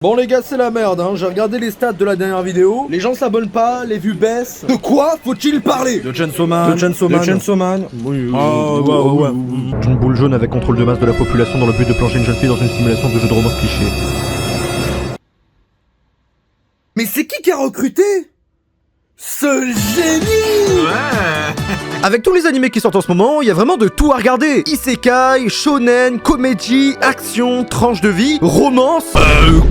Bon les gars, c'est la merde, hein. J'ai regardé les stats de la dernière vidéo, les gens s'abonnent pas, les vues baissent. De quoi faut-il parler? De Chainsaw Man. Oui. Ouais. Une boule jaune avec contrôle de masse de la population dans le but de plonger une jeune fille dans une simulation de jeu de romance cliché. Mais c'est qui a recruté ce génie? Avec tous les animés qui sortent en ce moment, il y a vraiment de tout à regarder. Isekai, shonen, comédie, action, tranche de vie, romance.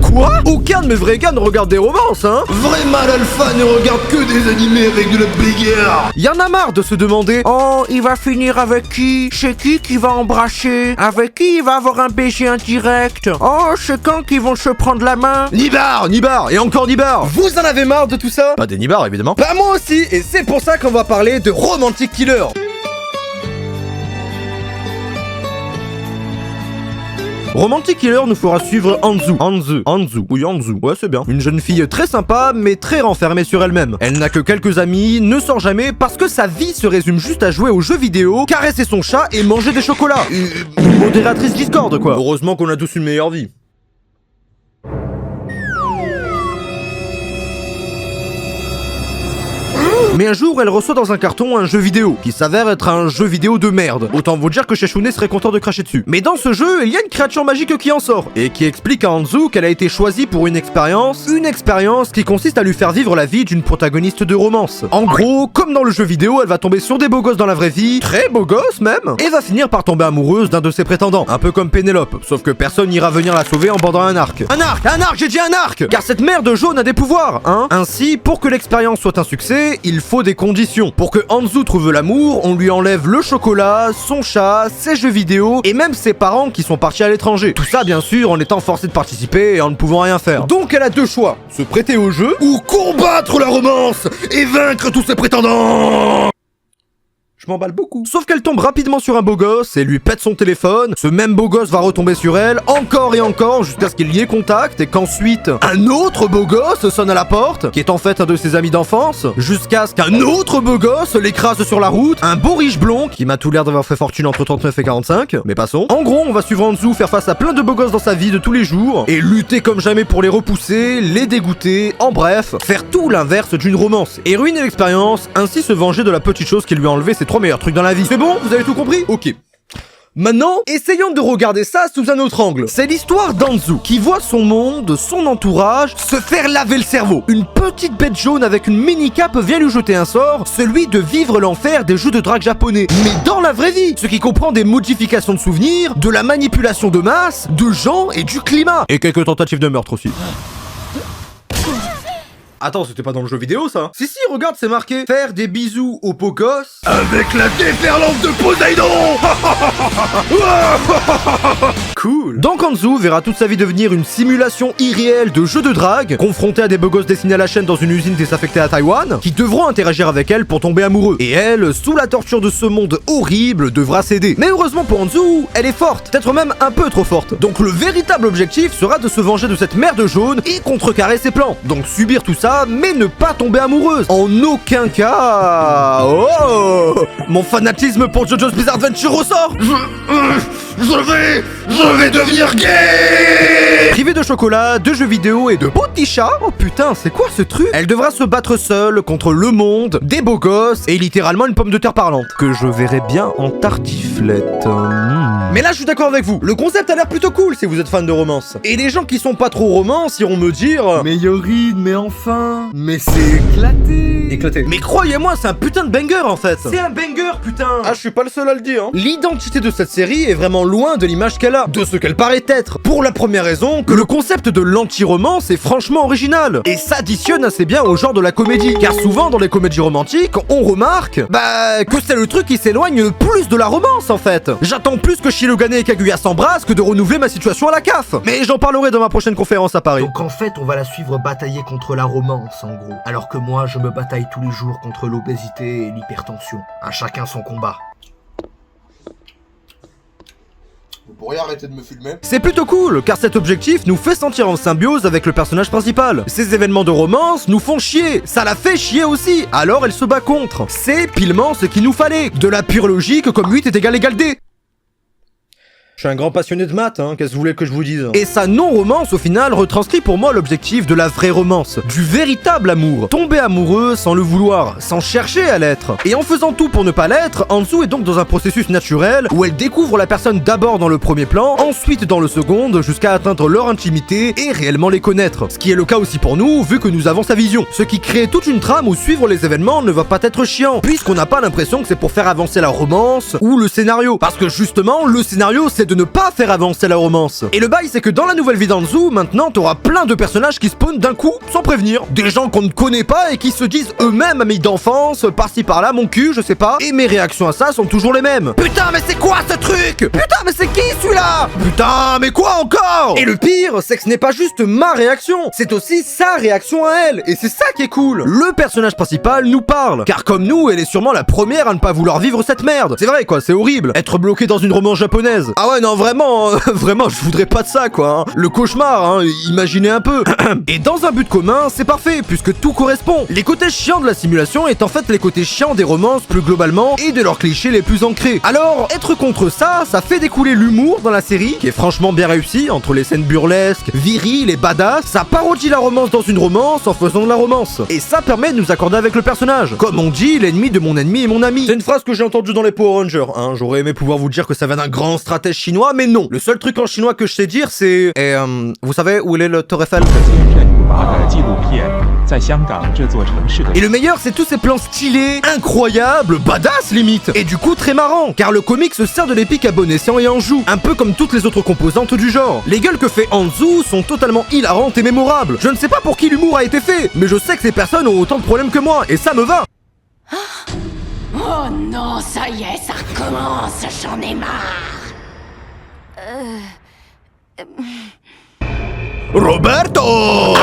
Quoi? Aucun de mes vrais gars ne regarde des romances, hein? Vrai mal alpha ne regarde que des animés avec de la bagarre. Y en a marre de se demander: oh, il va finir avec qui? Chez qui va embrasser? Avec qui il va avoir un baiser indirect? Oh, c'est quand qu'ils vont se prendre la main? Nibar, et encore Nibar. Vous en avez marre de tout ça? Pas des Nibar, évidemment. Bah moi aussi, et c'est pour ça qu'on va parler de Romantic Killer. Romantic Killer nous fera suivre Anzu, ouais c'est bien. Une jeune fille très sympa, mais très renfermée sur elle-même. Elle n'a que quelques amis, ne sort jamais parce que sa vie se résume juste à jouer aux jeux vidéo, caresser son chat et manger des chocolats. Modératrice Discord quoi. Heureusement qu'on a tous une meilleure vie. Mais un jour, elle reçoit dans un carton un jeu vidéo, qui s'avère être un jeu vidéo de merde. Autant vous dire que Sheshune serait content de cracher dessus. Mais dans ce jeu, il y a une créature magique qui en sort, et qui explique à Anzu qu'elle a été choisie pour une expérience qui consiste à lui faire vivre la vie d'une protagoniste de romance. En gros, comme dans le jeu vidéo, elle va tomber sur des beaux gosses dans la vraie vie, très beaux gosses même, et va finir par tomber amoureuse d'un de ses prétendants, un peu comme Pénélope, sauf que personne n'ira venir la sauver en bandant un arc. Un arc, j'ai dit un arc! Car cette merde jaune a des pouvoirs, hein. Ainsi, pour que l'expérience soit un succès, il faut des conditions. Pour que Anzu trouve l'amour, on lui enlève le chocolat, son chat, ses jeux vidéo et même ses parents qui sont partis à l'étranger. Tout ça bien sûr en étant forcé de participer et en ne pouvant rien faire. Donc elle a deux choix, se prêter au jeu ou combattre la romance et vaincre tous ses prétendants. Je m'emballe beaucoup. Sauf qu'elle tombe rapidement sur un beau gosse et lui pète son téléphone. Ce même beau gosse va retomber sur elle, encore et encore, jusqu'à ce qu'il y ait contact et qu'ensuite un autre beau gosse sonne à la porte, qui est en fait un de ses amis d'enfance, jusqu'à ce qu'un autre beau gosse l'écrase sur la route, un beau riche blond, qui m'a tout l'air d'avoir fait fortune entre 39 et 45, mais passons. En gros, on va suivre Anzu faire face à plein de beaux gosses dans sa vie de tous les jours, et lutter comme jamais pour les repousser, les dégoûter, en bref, faire tout l'inverse d'une romance, et ruiner l'expérience, ainsi se venger de la petite chose qui lui a enlevé ses trois meilleurs trucs dans la vie. C'est bon? Vous avez tout compris? Ok. Maintenant, essayons de regarder ça sous un autre angle. C'est l'histoire d'Anzu, qui voit son monde, son entourage, se faire laver le cerveau. Une petite bête jaune avec une mini-cape vient lui jeter un sort, celui de vivre l'enfer des jeux de drague japonais. Mais dans la vraie vie, ce qui comprend des modifications de souvenirs, de la manipulation de masse, de gens et du climat. Et quelques tentatives de meurtre aussi. Attends, c'était pas dans le jeu vidéo ça? Si, regarde, c'est marqué: faire des bisous aux beaux gosses Avec la déferlante de Poséidon. Cool. Donc Anzu verra toute sa vie devenir une simulation irréelle de jeux de drague, confrontée à des beaux gosses dessinés à la chaîne dans une usine désaffectée à Taïwan, qui devront interagir avec elle pour tomber amoureux. Et elle, sous la torture de ce monde horrible, devra céder. Mais heureusement pour Anzu, elle est forte, peut-être même un peu trop forte. Donc le véritable objectif sera de se venger de cette merde jaune et contrecarrer ses plans. Donc subir tout ça, mais ne pas tomber amoureuse. En aucun cas. Oh, mon fanatisme pour JoJo's Bizarre Adventure ressort. Je vais devenir gay. Privée de chocolat, de jeux vidéo et de beaux petits chats. Oh putain, c'est quoi ce truc? Elle devra se battre seule contre le monde, des beaux gosses et littéralement une pomme de terre parlante, que je verrai bien en tartiflette. Mais là je suis d'accord avec vous, le concept a l'air plutôt cool si vous êtes fan de romance. Et les gens qui sont pas trop romance iront me dire: mais Yorin, mais enfin. Mais c'est éclaté. Mais croyez-moi, c'est un putain de banger en fait. C'est un banger putain. Ah, je suis pas le seul à le dire, hein. L'identité de cette série est vraiment loin de l'image qu'elle a, de ce qu'elle paraît être. Pour la première raison, que le concept de l'anti-romance est franchement original et s'additionne assez bien au genre de la comédie. Car souvent dans les comédies romantiques, on remarque que c'est le truc qui s'éloigne le plus de la romance en fait. J'attends plus que Shirogane et Kaguya s'embrassent que de renouveler ma situation à la CAF. Mais j'en parlerai dans ma prochaine conférence à Paris. Donc en fait, on va la suivre batailler contre la romance en gros. Alors que moi, je me bataille tous les jours contre l'obésité et l'hypertension. À chacun son combat. Vous pourriez arrêter de me filmer? C'est plutôt cool, car cet objectif nous fait sentir en symbiose avec le personnage principal. Ces événements de romance nous font chier, ça la fait chier aussi, alors elle se bat contre. C'est pilement ce qu'il nous fallait, de la pure logique comme 8 est égal D. Je suis un grand passionné de maths, hein, qu'est-ce que vous voulez que je vous dise? Et sa non-romance, au final, retranscrit pour moi l'objectif de la vraie romance. Du véritable amour. Tomber amoureux sans le vouloir, sans chercher à l'être. Et en faisant tout pour ne pas l'être, Anzu est donc dans un processus naturel où elle découvre la personne d'abord dans le premier plan, ensuite dans le second, jusqu'à atteindre leur intimité et réellement les connaître. Ce qui est le cas aussi pour nous, vu que nous avons sa vision. Ce qui crée toute une trame où suivre les événements ne va pas être chiant, puisqu'on n'a pas l'impression que c'est pour faire avancer la romance ou le scénario. Parce que justement, le scénario, c'est de ne pas faire avancer la romance. Et le bail, c'est que dans la nouvelle vie d'Anzu, maintenant, t'auras plein de personnages qui spawnent d'un coup, sans prévenir. Des gens qu'on ne connaît pas et qui se disent eux-mêmes amis d'enfance, par-ci par-là, mon cul, je sais pas. Et mes réactions à ça sont toujours les mêmes. Putain, mais c'est quoi ce truc? Putain, mais c'est qui celui-là? Putain, mais quoi encore? Et le pire, c'est que ce n'est pas juste ma réaction, c'est aussi sa réaction à elle. Et c'est ça qui est cool. Le personnage principal nous parle. Car comme nous, elle est sûrement la première à ne pas vouloir vivre cette merde. C'est vrai quoi, c'est horrible. Être bloqué dans une romance japonaise. Ah ouais, non, vraiment, vraiment, je voudrais pas de ça quoi. Hein. Le cauchemar, hein, imaginez un peu. Et dans un but commun, c'est parfait, puisque tout correspond. Les côtés chiants de la simulation est en fait les côtés chiants des romances plus globalement et de leurs clichés les plus ancrés. Alors, être contre ça, ça fait découler l'humour dans la série, qui est franchement bien réussi, entre les scènes burlesques, viriles et badass. Ça parodie la romance dans une romance en faisant de la romance. Et ça permet de nous accorder avec le personnage. Comme on dit, l'ennemi de mon ennemi est mon ami. C'est une phrase que j'ai entendue dans les Power Rangers, hein. J'aurais aimé pouvoir vous dire que ça vient d'un grand stratège chinois, mais non. Le seul truc en chinois que je sais dire, c'est... vous savez où est le Tour Eiffel? Et le meilleur, c'est tous ces plans stylés, incroyables, badass limite. Et du coup très marrant, car le comic se sert de l'épique à bon escient et en joue, un peu comme toutes les autres composantes du genre. Les gueules que fait Anzu sont totalement hilarantes et mémorables. Je ne sais pas pour qui l'humour a été fait, mais je sais que ces personnes ont autant de problèmes que moi, et ça me va. Oh non, ça y est, ça recommence, j'en ai marre. Roberto!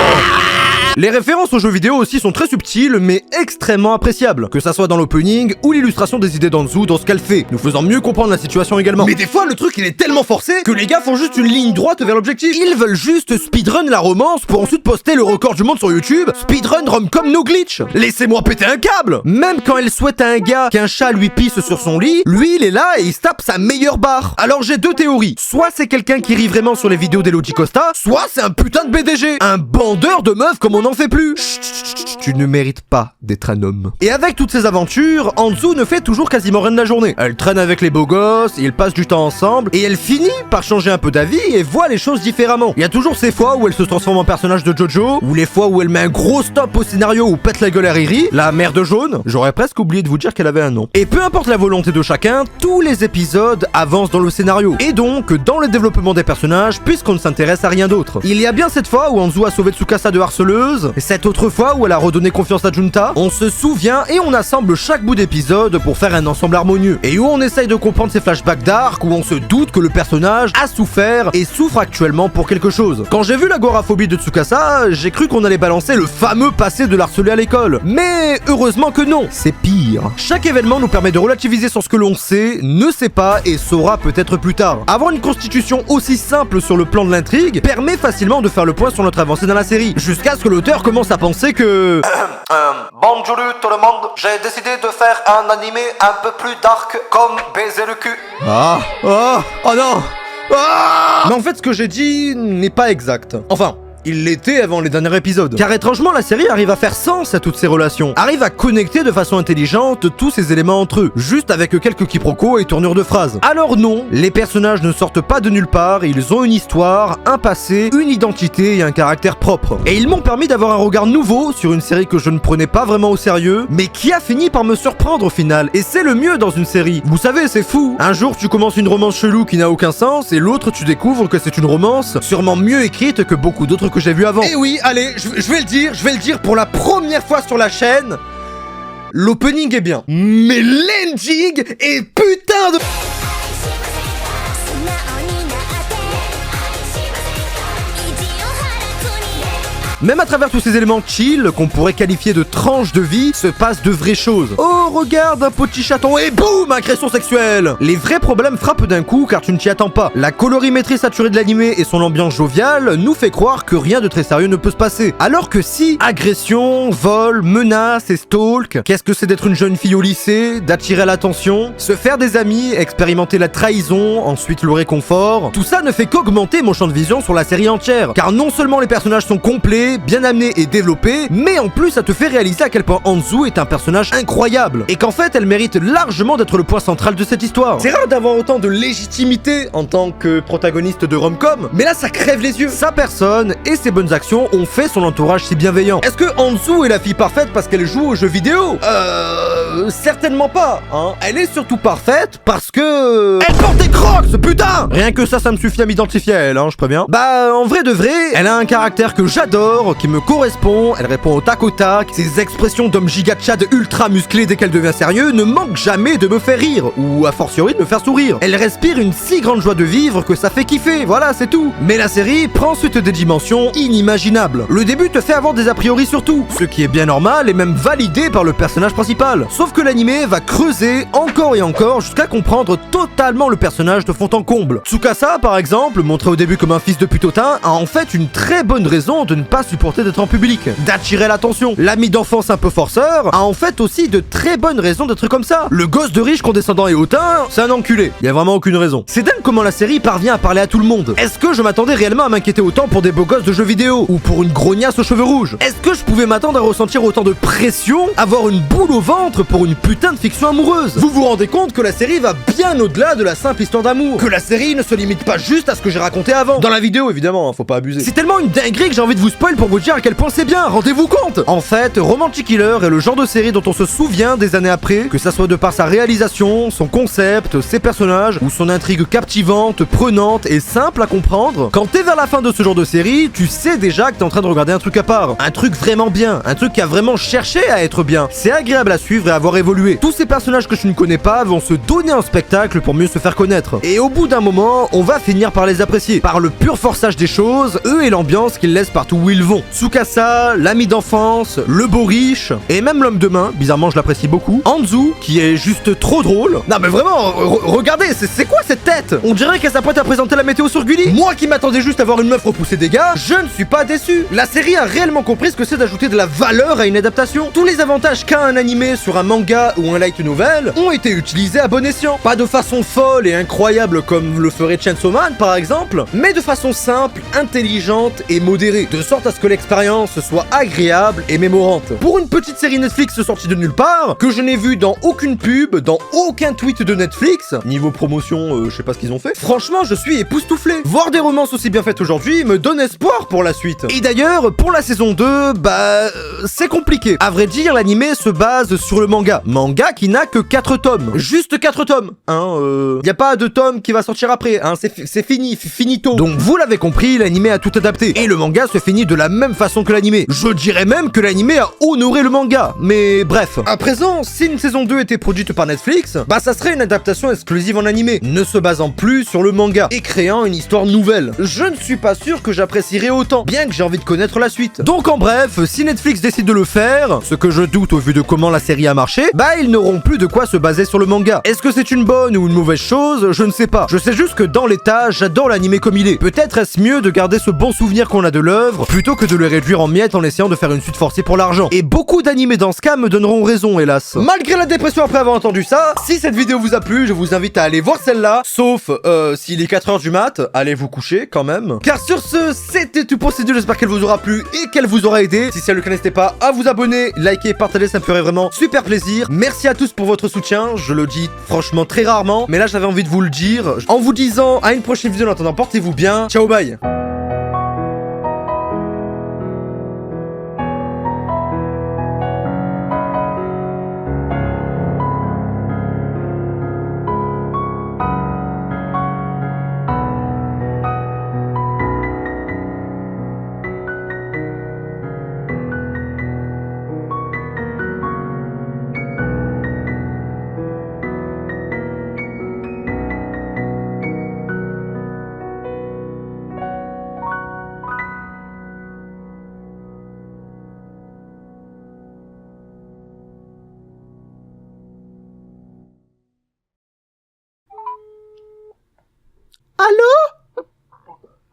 Les références aux jeux vidéo aussi sont très subtiles, mais extrêmement appréciables. Que ça soit dans l'opening ou l'illustration des idées d'Anzu dans ce qu'elle fait, nous faisant mieux comprendre la situation également. Mais des fois, le truc il est tellement forcé que les gars font juste une ligne droite vers l'objectif. Ils veulent juste speedrun la romance pour ensuite poster le record du monde sur YouTube. Speedrun rom-com no glitch. Laissez-moi péter un câble. Même quand elle souhaite à un gars qu'un chat lui pisse sur son lit, lui il est là et il se tape sa meilleure barre. Alors j'ai deux théories. Soit c'est quelqu'un qui rit vraiment sur les vidéos d'Elodie Costa, soit c'est un putain de BDG. Un bandeur de meufs comme on n'en fait plus. Chut, tu ne mérites pas d'être un homme. Et avec toutes ces aventures, Anzu ne fait toujours quasiment rien de la journée. Elle traîne avec les beaux gosses, ils passent du temps ensemble, et elle finit par changer un peu d'avis et voit les choses différemment. Il y a toujours ces fois où elle se transforme en personnage de Jojo, ou les fois où elle met un gros stop au scénario ou pète la gueule à Riri, la mère de jaune. J'aurais presque oublié de vous dire qu'elle avait un nom. Et peu importe la volonté de chacun, tous les épisodes avancent dans le scénario, et donc dans le développement des personnages, puisqu'on ne s'intéresse à rien d'autre. Il y a bien cette fois où Anzu a sauvé Tsukasa de harceleuse, et cette autre fois où elle a redonné confiance à Junta. On se souvient et on assemble chaque bout d'épisode pour faire un ensemble harmonieux, et où on essaye de comprendre ces flashbacks dark, où on se doute que le personnage a souffert et souffre actuellement pour quelque chose. Quand j'ai vu l'agoraphobie de Tsukasa, j'ai cru qu'on allait balancer le fameux passé de l'harcelé à l'école, mais heureusement que non, c'est pire. Chaque événement nous permet de relativiser sur ce que l'on sait, ne sait pas et saura peut-être plus tard. Avoir une constitution aussi simple sur le plan de l'intrigue permet facilement de faire le point sur notre avancée dans la série, jusqu'à ce que l'auteur commence à penser que... Bonjour tout le monde, j'ai décidé de faire un animé un peu plus dark comme baiser le cul. Oh non. Mais en fait, ce que j'ai dit n'est pas exact. Enfin... il l'était avant les derniers épisodes. Car étrangement, la série arrive à faire sens à toutes ces relations, arrive à connecter de façon intelligente tous ces éléments entre eux, juste avec quelques quiproquos et tournures de phrases. Alors non, les personnages ne sortent pas de nulle part, ils ont une histoire, un passé, une identité et un caractère propre. Et ils m'ont permis d'avoir un regard nouveau sur une série que je ne prenais pas vraiment au sérieux, mais qui a fini par me surprendre au final. Et c'est le mieux dans une série. Vous savez, c'est fou. Un jour, tu commences une romance chelou qui n'a aucun sens, et l'autre, tu découvres que c'est une romance sûrement mieux écrite que beaucoup d'autres que j'ai vu avant. Et oui, allez, je vais le dire pour la première fois sur la chaîne. L'opening est bien, mais l'ending est putain de... Même à travers tous ces éléments chill, qu'on pourrait qualifier de tranches de vie, se passent de vraies choses. Oh, regarde un petit chaton et boum, agression sexuelle. Les vrais problèmes frappent d'un coup car tu ne t'y attends pas. La colorimétrie saturée de l'animé et son ambiance joviale nous fait croire que rien de très sérieux ne peut se passer. Alors que si, agression, vol, menace et stalk, qu'est-ce que c'est d'être une jeune fille au lycée, d'attirer l'attention, se faire des amis, expérimenter la trahison, ensuite le réconfort, tout ça ne fait qu'augmenter mon champ de vision sur la série entière. Car non seulement les personnages sont complets, bien amenés et développés, mais en plus ça te fait réaliser à quel point Anzu est un personnage incroyable et qu'en fait elle mérite largement d'être le point central de cette histoire. C'est rare d'avoir autant de légitimité en tant que protagoniste de rom-com, mais là ça crève les yeux. Sa personne et ses bonnes actions ont fait son entourage si bienveillant. Est-ce que Anzu est la fille parfaite parce qu'elle joue aux jeux vidéo? Certainement pas, hein. Elle est surtout parfaite parce que... Elle porte des crocs, putain! Rien que ça me suffit à m'identifier à elle, hein, je préviens. Bah, en vrai de vrai, elle a un caractère que j'adore, qui me correspond, elle répond au tac au tac, ses expressions d'homme giga-tchad ultra musclé dès qu'elle devient sérieux ne manquent jamais de me faire rire, ou a fortiori de me faire sourire. Elle respire une si grande joie de vivre que ça fait kiffer, voilà, c'est tout. Mais la série prend ensuite des dimensions inimaginables. Le début te fait avoir des a priori sur tout, ce qui est bien normal et même validé par le personnage principal. Sauf que l'animé va creuser encore et encore jusqu'à comprendre totalement le personnage de fond en comble. Tsukasa, par exemple, montré au début comme un fils de putotin, a en fait une très bonne raison de ne pas supporter d'être en public, d'attirer l'attention. L'ami d'enfance un peu forceur a en fait aussi de très bonnes raisons d'être comme ça. Le gosse de riche condescendant et hautain, c'est un enculé. Y a vraiment aucune raison. C'est dingue comment la série parvient à parler à tout le monde. Est-ce que je m'attendais réellement à m'inquiéter autant pour des beaux gosses de jeux vidéo ou pour une grognasse aux cheveux rouges? Est-ce que je pouvais m'attendre à ressentir autant de pression, avoir une boule au ventre pour une putain de fiction amoureuse? Vous vous rendez compte que la série va bien au-delà de la simple histoire d'amour, que la série ne se limite pas juste à ce que j'ai raconté avant. Dans la vidéo évidemment, hein, faut pas abuser. C'est tellement une dinguerie que j'ai envie de vous spoil pour vous dire à quel point c'est bien, rendez-vous compte. En fait, Romantic Killer est le genre de série dont on se souvient des années après, que ça soit de par sa réalisation, son concept, ses personnages, ou son intrigue captivante, prenante et simple à comprendre. Quand t'es vers la fin de ce genre de série, tu sais déjà que t'es en train de regarder un truc à part, un truc vraiment bien, un truc qui a vraiment cherché à être bien. C'est agréable à suivre et à voir évoluer. Tous ces personnages que tu ne connais pas vont se donner un spectacle pour mieux se faire connaître. Et au bout d'un moment, on va finir par les apprécier, par le pur forçage des choses, eux et l'ambiance qu'ils laissent partout où ils vont. Tsukasa, l'ami d'enfance, le beau riche, et même l'homme de main, bizarrement je l'apprécie beaucoup. Anzu, qui est juste trop drôle. Non mais vraiment, regardez, c'est quoi cette tête? On dirait qu'elle s'apprête à présenter la météo sur Gulli. Moi qui m'attendais juste à voir une meuf repousser des gars, je ne suis pas déçu. La série a réellement compris ce que c'est d'ajouter de la valeur à une adaptation. Tous les avantages qu'a un animé sur un manga ou un light novel ont été utilisés à bon escient. Pas de façon folle et incroyable comme le ferait Chainsaw Man par exemple, mais de façon simple, intelligente et modérée, de sorte à ce que l'expérience soit agréable et mémorante. Pour une petite série Netflix sortie de nulle part, que je n'ai vue dans aucune pub, dans aucun tweet de Netflix, niveau promotion, je sais pas ce qu'ils ont fait, franchement je suis époustouflé. Voir des romances aussi bien faites aujourd'hui me donne espoir pour la suite. Et d'ailleurs, pour la saison 2, c'est compliqué. À vrai dire, l'animé se base sur le manga qui n'a que 4 tomes. Juste 4 tomes, hein, y a pas de tome qui va sortir après, hein, c'est fini, finito. Donc vous l'avez compris, l'animé a tout adapté, et le manga se finit de la même façon que l'animé. Je dirais même que l'animé a honoré le manga, mais bref. À présent, si une saison 2 était produite par Netflix, ça serait une adaptation exclusive en animé, ne se basant plus sur le manga, et créant une histoire nouvelle. Je ne suis pas sûr que j'apprécierais autant, bien que j'ai envie de connaître la suite. Donc en bref, si Netflix décide de le faire, ce que je doute au vu de comment la série a marché, ils n'auront plus de quoi se baser sur le manga. Est-ce que c'est une bonne ou une mauvaise chose? Je ne sais pas. Je sais juste que dans l'état, j'adore l'animé comme il est. Peut-être est-ce mieux de garder ce bon souvenir qu'on a de l'œuvre, plutôt que de le réduire en miettes en essayant de faire une suite forcée pour l'argent. Et beaucoup d'animés dans ce cas me donneront raison, hélas. Malgré la dépression après avoir entendu ça, si cette vidéo vous a plu, je vous invite à aller voir celle-là, sauf s'il est 4h du mat, allez vous coucher quand même. Car sur ce, c'était tout pour cette vidéo, j'espère qu'elle vous aura plu et qu'elle vous aura aidé. Si c'est le cas, n'hésitez pas à vous abonner, liker, partager, ça me ferait vraiment super plaisir. Merci à tous pour votre soutien, je le dis franchement très rarement, mais là j'avais envie de vous le dire, en vous disant à une prochaine vidéo. En attendant, portez-vous bien, ciao bye. Allô?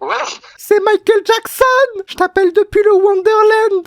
Ouais. C'est Michael Jackson. Je t'appelle depuis le Wonderland.